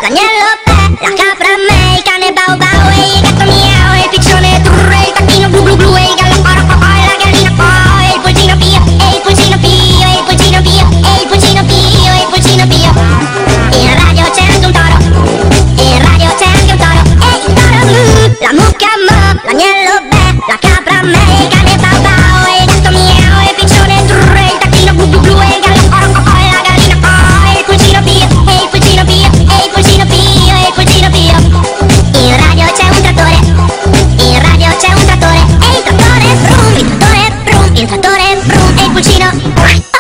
l'agnello pe, la capra me, il cane bau bau e il gatto miau, e il piccione turro, e il tacchino blu blu blu, e il gallo coro co e la gallina co, e il pulcino pio, e il pulcino pio, e il pulcino pio, e il pulcino pio, e il pulcino pio. In radio c'è anche un toro, in radio c'è anche un toro, e il toro la mucca mo, l'agnello be, la capra me, il cane bau bau e il gatto miau, e il piccione turro, e il tacchino blu blu blu, e il gallo coro co e la gallina co, e il pulcino pio, e il pulcino pio, e il pulcino pio, e il pulcino pio. In radio c'è un trattore, in radio c'è un trattore, e il trattore brum, il trattore brum, il trattore brum, e il pulcino